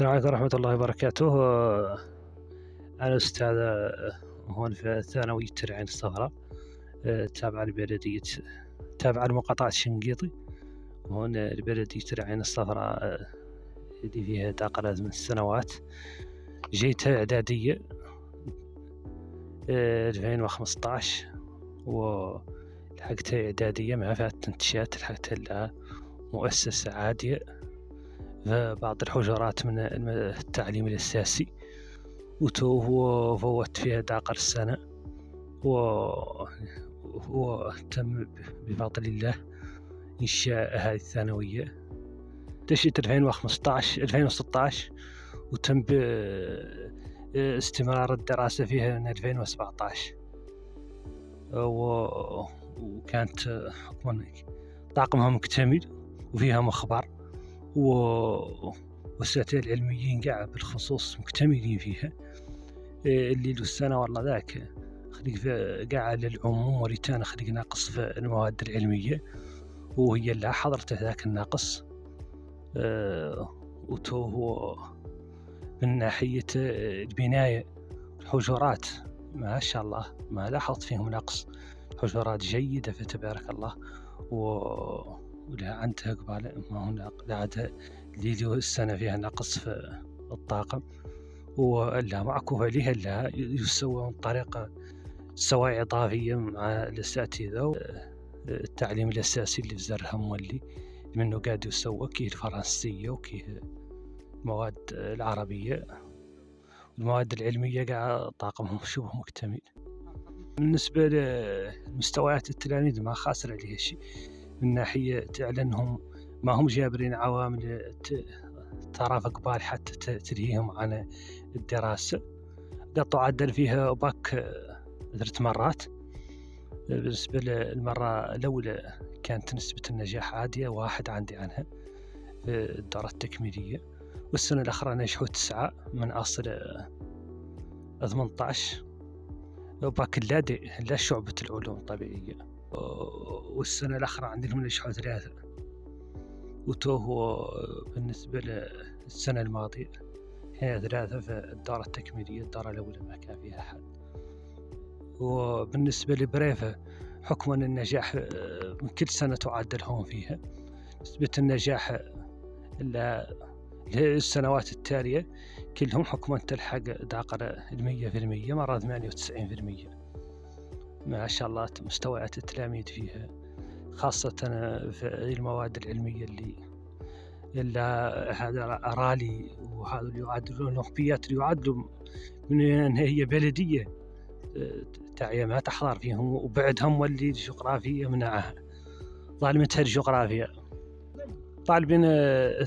السلام عليكم ورحمة الله وبركاته. أنا أستاذ هون في الثانوية العين الصفراء، تابعة لبلدية تابعة لمقاطعة شنقيطي. هون لبلدية العين الصفراء اللي فيها تقريبا من السنوات. جيتها إعدادية 2015 ولحقتها إعدادية مع فيها التنتشات، لحقتها لها مؤسسة عادية في بعض الحجرات من التعليم الأساسي، وفوت فيها داقر السنة وتم بفضل الله إنشاء هذه الثانوية. دشت 2016 وتم استمرار الدراسة فيها من 2017، وكانت حكما طاقمها مكتمل وفيها مخبر والساتين العلميين قاعد بالخصوص مكتملين فيها. اللي له السنة والله ذاك خليق قاعد للعموم، وريتان خليق ناقص في المواد العلمية، وهي اللي حضرت ذاك الناقص. وتو من ناحية البناية الحجرات ما شاء الله ما لاحظت فيهم نقص، حجرات جيدة فتبارك الله. ولا عندها قبال ما هنا عندها اللي له السنة فيها نقص في الطاقم، ولا معكوفة لها لا يسوى من طريقة سواء إضافية مع الأساتذة. التعليم الأساسي اللي في زرها مولي منه قاعد يسوى كيه الفرنسية وكيه المواد العربية، والمواد العلمية قاعد طاقمهم شبه مكتمل. بالنسبة لمستويات التلاميذ ما خاسر عليها شيء، من ناحية تعلنهم ما هم جابرين عوامل ترى قبال حتى تلهيهم عن الدراسة. قطعوا عدل فيها باك 3 مرات. بالنسبة للمرة الأولى كانت نسبة النجاح عادية 1 عندي عنها في الدورة التكميلية، والسنة الأخرى نجحوا 9 من أصل 18 باك لا شعبة العلوم الطبيعية، والسنة الأخرى عندهم نجحوا 3. وتوه بالنسبة للسنة الماضية هي 3 في الدورة التكميلية، الدورة الأولى ما كان فيها أحد. وبالنسبة لبريفة حكما النجاح من كل سنة تعدل هون فيها نسبة النجاح للسنوات التالية كلهم حكما تلحق داقر 100%، مرة 98%. ما شاء الله مستويات التلاميذ فيها خاصة في المواد العلمية اللي هذا رالي، وهذا اللي يعادلون الأولمبيات اللي يعادلوا من أن هي بلدية تعيا ما تحضر فيهم، وبعدهم واللي الجغرافية منعها ظالمتها الجغرافيا. طالبين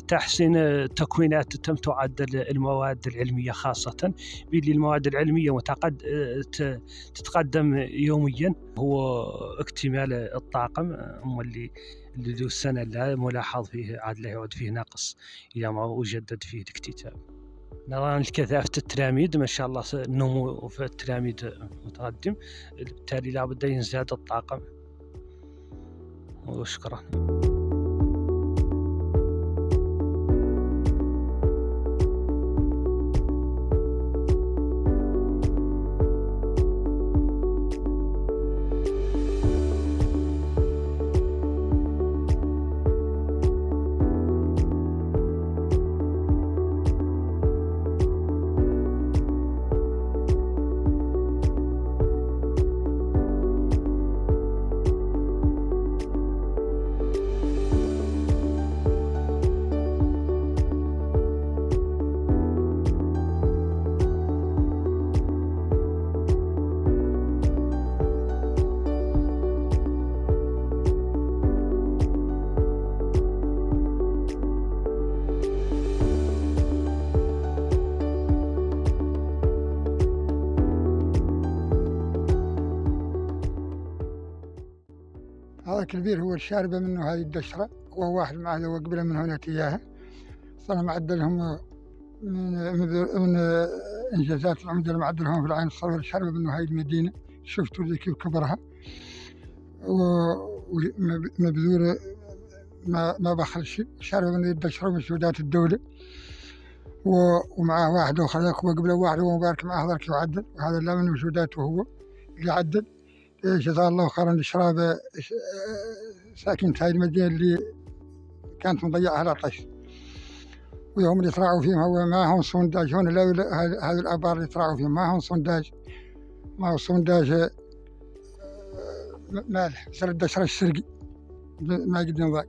تحسين التكوينات تم تعدل المواد العلمية، خاصة باللي المواد العلمية تتقدم يوميا. هو اكتمال الطاقم واللي له السنة لا ملاحظ فيه عاد لا يعود فيه ناقص إلى ما وجدد فيه الاكتتاب. نرى الكثافة التلاميذ ما شاء الله النمو في التلاميذ متقدم، بالتالي لابد يزداد الطاقم. وشكرا. هذا الكبير هو الشاربة منه هذه الدشرة، وهو واحد معه وقبل من هنا تياها. صار معدلهم من إنجازات العمدة المعدلهم في العين الصفراء. الشاربة منه هذه المدينة شفتوا زي كيف كبرها، ومبذورة ما بخل شيء. شاربة من الدشرة ومسودات الدولة، ومعه واحد آخر ياك وقبله واحد ومبارك معه ذلك يعدل، وهذا لا من وجوداته هو اللي يعدل. جزاه الله خيرا لشراب ساكنة هاي المدينة اللي كانت مضيعة العطش، ويوم اللي يطلعوا فيهم هو ما هم صنداج. هون هذه الآبار اللي يطلعوا فيهم ما هم صنداج، ما هو صنداج مالح مثل الدشرة الشرقي ما قد ينضاج.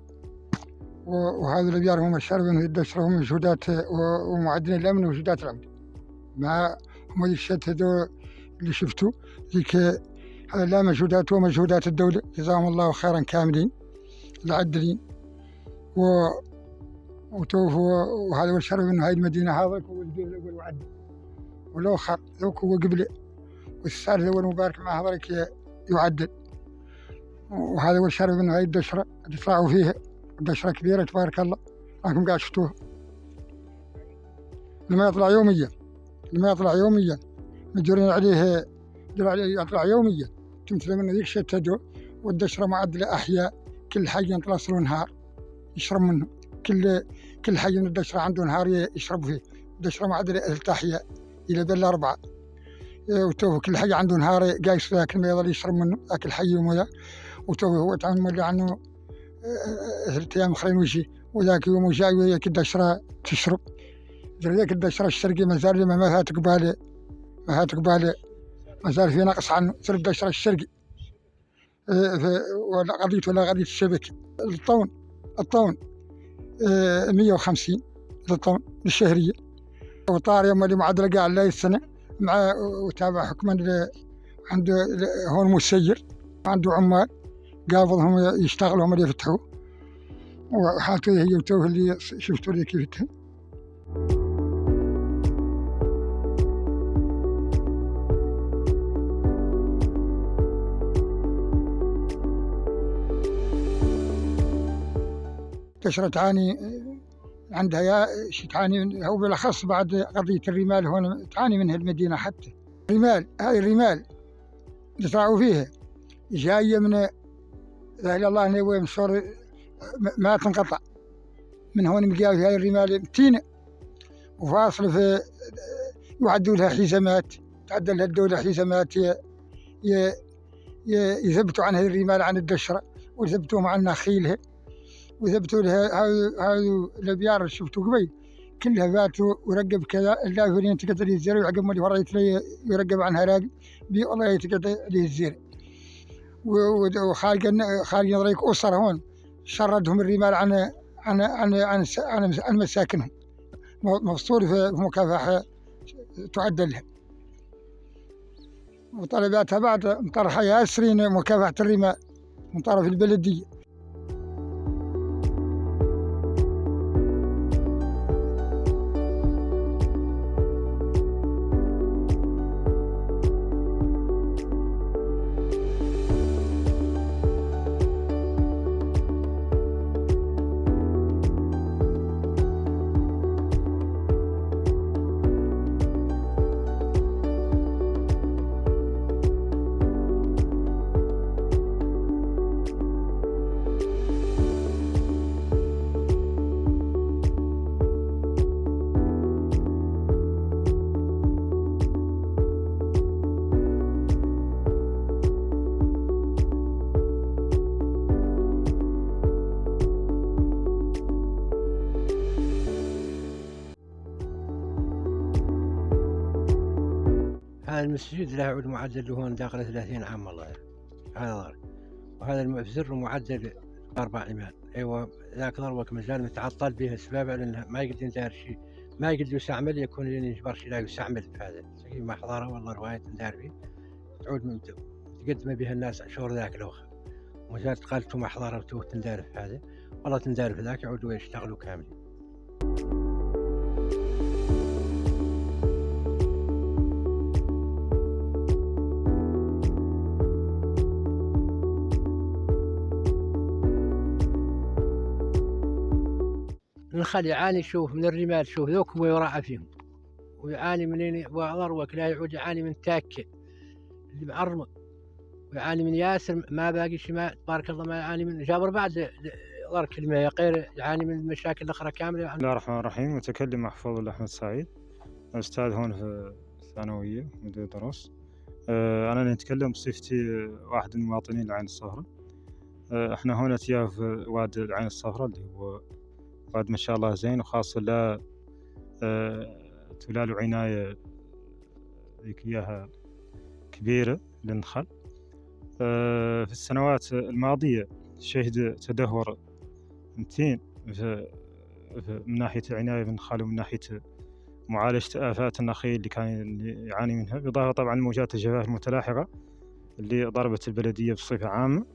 وهذا اللي بيعرفوا الشرب انه يدشروا من وجودات ومعدلين لا من وجودات العمد. ما هم الشت هذول اللي شفتوا ذيك هذا لا مجهودات ومجهودات الدولة، جزاهم الله خيرا كاملين العدلين وتوفوا. وهذا هو الشرب انه هاي المدينة هذا هو البير الاول وعدل، والاخر ذوك هو قبله، والثالث هو المبارك مع هذاك يعدل. وهذا هو الشرب انه هاي الدشرة اللي يطلعوا فيها، الدشرة كبيرة تبارك الله، راكم قاعد شفتوها. لما يطلع يوميا مجرين عليه يطلع يوميا، تمثل منه ذيك شتدو. والدشرة معدلة أحياء، كل حي يطلع له نهار يشرب منه، كل حي من الدشرة عنده نهار يشرب فيه. الدشرة معدلة 3 أحياء إلى بل 4، وتوه كل حي عنده نهار قايس ذاك ما يظل يشرب منه ذاك الحي وموياه. وتوه هو تعمل مولي عنه 3 أيام أخرين ويجي، وذاك يوم وجاي وياك الدشرة تشرب. ذاك الدشرة الشرقي مازال ما فات قباله، ما زال في نقص عنه. مثل الدشرة الشرقي ولا قضية الشبكة. الطون 150 للطون للشهرية. وطار يوم اللي معدل قاع لا السنة مع وتابع حكما عنده هون مسير، عنده عمال قابضهم يشتغلوا هم اللي يفتحوا. وحالته هي وتوه اللي شفتوا لي كيف تهم. الدشرة تعاني عندها شيء، تعاني هو بالأخص بعد قضية الرمال. هون تعاني منها المدينة حتى. هاي الرمال اللي طلعوا فيها جاية من لا إله إلا الله نوي مصور ما تنقطع من هون. ملقاو هاي الرمال متينة وفاصل في، يعدوا لها حزامات، تعدل لها الدولة حزامات يثبتوا عن هاي الرمال عن الدشرة، ويثبتوهم عن نخيلها، وثبتوا لها. هاي الابيار شفتوا قبيل كلها فاتوا ورقب كذا. الله يورين تقدر الزرع وعقب ما وريت لي يرقب عنها راقب بي والله يتقدر لي الزرع. وخالق نظريك أسر هون شردهم الرمال عن مساكنهم، مفصول في مكافحة تعدل لها. وطلباتها بعد مطرحة ياسرين مكافحة الرمال من طرف البلدية. هذا المسجد له عود معدل هون داخل 30 عام والله هذا ضرب. وهذا المفزر معدل 4 عمال. ايوه ذاك ضربك مازال متعطل به اسباب لانه ما يقدر يدار شيء، ما يقدر يستعمل، يكون يجبر شيء لا يستعمل بهذا زي ما حضره والله رواية ندار فيه تعود تقدم بها الناس شهور ذاك الاخر. ومازال قالت ما حضره تندار في هذا والله تندار في ذاك يعودوا يشتغلوا كاملين. الخل يعاني شوف من الرمال، شوف ذوك ويراعى فيهم، ويعاني من وضروك لا يعود يعاني من تاكة اللي معرمة، ويعاني من ياسر ما باقي شيء، ما تبارك الله ما يعاني من جابر بعد ضر كلمة غير يعاني من المشاكل الأخرى كاملة. بسم الله الرحمن الرحيم. متكلم محفوظ الله أحمد سعيد، أستاذ هون في الثانوية مدير دروس. أنا نتكلم بصفتي واحد من المواطنين العين الصفراء. إحنا هنا في واد العين الصفراء اللي هو واد ما شاء الله زين، وخاصة لا تلال عناية ذيك إياها كبيرة للنخل. في السنوات الماضية شهد تدهور متين من ناحية العناية بالنخل ومن ناحية معالجة آفات النخيل اللي كان يعاني منها، بالإضافة طبعا لموجات الجفاف المتلاحقة اللي ضربت البلدية بصفة عامة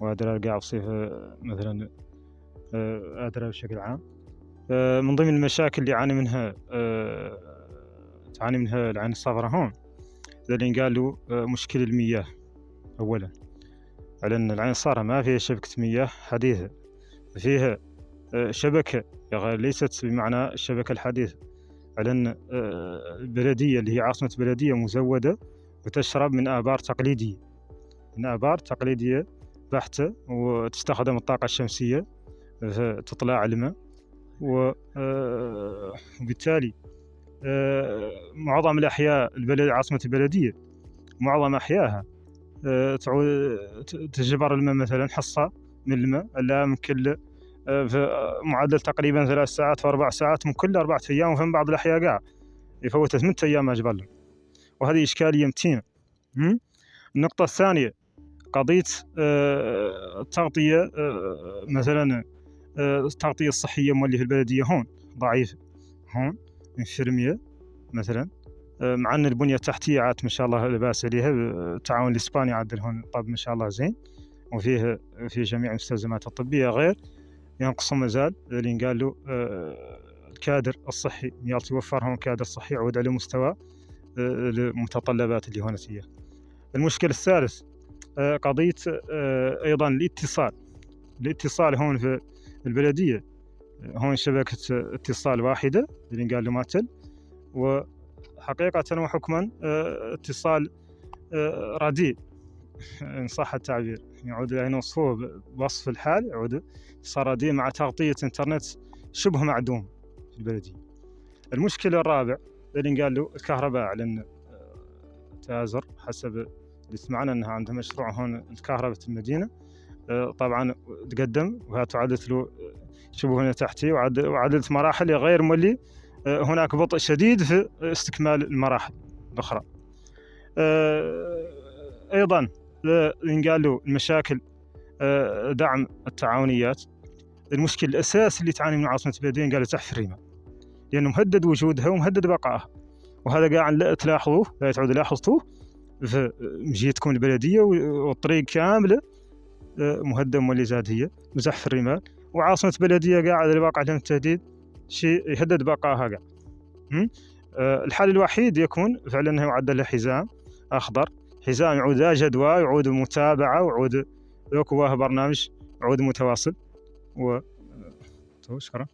وأدرى القاع بصفة مثلا أدرى بشكل عام. من ضمن المشاكل اللي تعاني منها العين الصفراء هون اللي قالوا مشكلة المياه. أولا على أن العين الصفراء ما فيها شبكة مياه حديثة، فيها شبكة ليست بمعنى الشبكة الحديثة، على أن البلدية اللي هي عاصمة بلدية مزودة وتشرب من آبار تقليدية بحتة، وتستخدم الطاقة الشمسية فتطلع الماء. وبالتالي معظم الأحياء عاصمة البلدية معظم أحياها تجبر الماء مثلا حصة من الماء لا من كل في معدل تقريبا 3 ساعات و4 ساعات من كل 4 أيام، وفي بعض الأحياء قاع يفوت 8 أيام أجبر، وهذه إشكالية متينة. النقطة الثانية قضية التغطية، مثلا التغطية الصحية مولي في البلدية هون ضعيفة، هون انفيرمية مثلا، مع أن البنية التحتية عاد ما شاء الله لا بأس عليها، التعاون الإسباني عاد هون طب ما شاء الله زين، وفيه جميع المستلزمات الطبية، غير ينقصهم مازال اللي قال له الكادر الصحي يتوفر هون كادر صحي يعود على مستوى المتطلبات اللي هون فيها. المشكل الثالث قضية أيضا الاتصال هون في البلدية، هون شبكة اتصال واحدة اللي قال له ماتل، وحقيقة وحكما اتصال رديء إن صح التعبير، يعود يعني نوصفه بوصف الحال، يعود اتصال رديء مع تغطية إنترنت شبه معدوم في البلدية. المشكلة الرابع اللي قال له الكهرباء، على تازر حسب اللي سمعنا أنها عندها مشروع هون الكهرباء المدينة، طبعا تقدم وعدت له شبه تحتي وعدت مراحل غير مولي هناك بطء شديد في استكمال المراحل الأخرى. أيضا قال له المشاكل دعم التعاونيات. المشكل الأساس اللي تعاني من عاصمة البلدية قال له تحف الرمال، لأنه مهدد وجودها ومهدد بقائها، وهذا قاعد لا تلاحظوه، لا تعود لاحظتوه في مجيتكم البلدية والطريق كاملة مهدم واللي زاد هي مزحف الرمال، وعاصمة بلدية قاعد اللي واقع لهم التهديد شيء يهدد بقائها قاعد. الحل الوحيد يكون فعلا أنه يعدل له حزام أخضر، حزام يعود ذا جدوى، يعود متابعة، ويعود يكواه برنامج يعود متواصل. شكرا.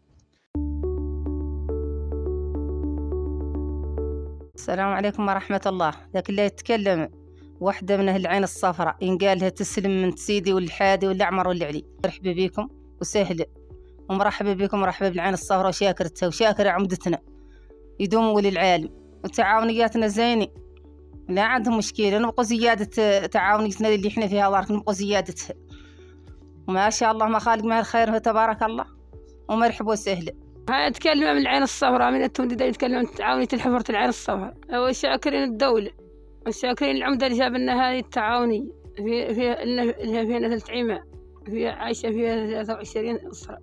السلام عليكم ورحمة الله. ذاك اللي يتكلم واحدة من أهل العين الصفراء ينقال لها تسلم من سيدي والحادي والأعمر والعلي. مرحبا بكم وسهلا ومرحبا بكم، مرحبا بالعين الصفراء، وشاكرتها وشاكرة عمدتنا يدوم ولي العالم، وتعاونياتنا زينة لا عندهم مشكلة، نبقى زيادة تعاونيتنا اللي احنا فيها بارك، نبقى زيادتها، وما شاء الله ما خالق مع الخير تبارك الله، ومرحبا وسهلا. هاي أتكلم من العين الصفراء، من التمديد يتكلم عن تعاونية الحفرة العين الصفراء، وشاكرين الدولة وشاكرين العمدة اللي جاب لنا هذه التعاونية فينا 3 عماء، في عايشة فيها 23 أسرة،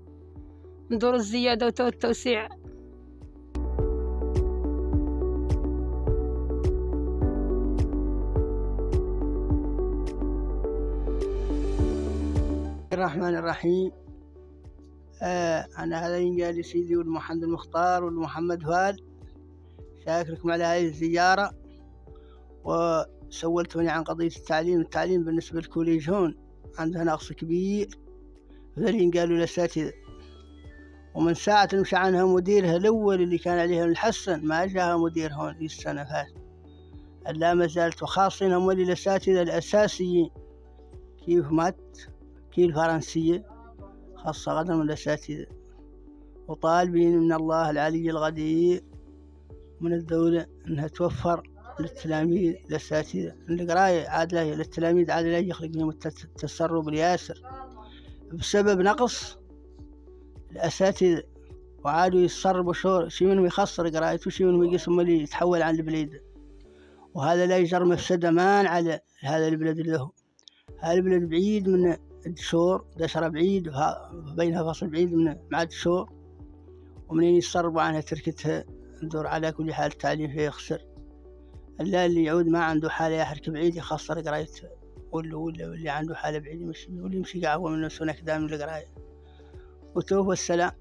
ندور الزيادة والتوسيع. الرحمن الرحيم. أنا هذا ينقال سيدي والمحمد المختار والمحمد فال، شاكركم على هذه الزيارة، وسولتوني عن قضية التعليم بالنسبة للكوليج هون عندها نقص كبير، فذلك قالوا الأساتذة، ومن ساعة مشى عنها مديرها الأول اللي كان عليها الحسن ما جاها مدير هون في السنة فاتت، لا ما زالت، وخاصين هم الأساتذة الأساسيين كيف مات كيف الفرنسية، خاصة غدا الأساتذة، وطالبين من الله العلي القدير من الدولة أنها توفر للتلاميذ الأساتذة القراية عاد لا للتلاميذ عاد لا يخلق بهم التسرب الياسر بسبب نقص الأساتذة، وعادوا يتسربوا شي منهم يخسر قرايته وشي منهم يقسم اللي يتحول عن البلاد، وهذا لا يجر مفسدة مان على هذا البلد له. هذا البلد بعيد من الدشور، دشرة بعيد بينها فصل بعيد من مع الدشور، ومنين يتسربوا عنها تركتها ندور على كل حال التعليم فيه يخسر. اللي يعود ما عنده حالة يحرك بعيد يخسر قرايته، واللي عنده حالة بعيد يمشي واللي يمشي قاعد هو من نفسه كدام القراية. وتوفى السلام.